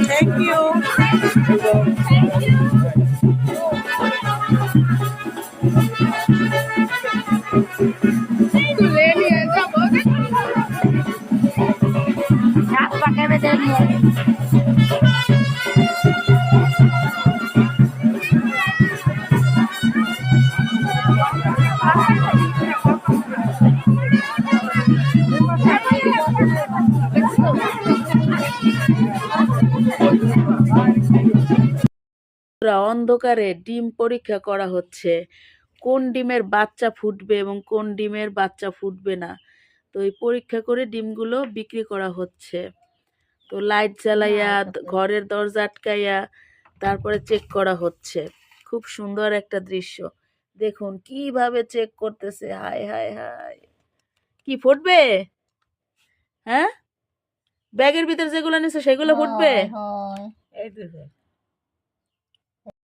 Thank you. অন্ধকারে ডিম পরীক্ষা করা হচ্ছে, কোন ডিমের বাচ্চা ফুটবে এবং কোন ডিমের বাচ্চা ফুটবে না। তো এই পরীক্ষা করে ডিমগুলো বিক্রি করা হচ্ছে। তো লাইট জ্বালাইয়া ঘরের দরজা আটকাইয়া তারপরে চেক করা হচ্ছে। খুব সুন্দর একটা দৃশ্য, দেখুন কিভাবে চেক করতেছে। হায় হায় হায়, কি ফুটবে? হ্যাঁ, ব্যাগের ভিতরে যেগুলো নিছে সেগুলো ফুটবে।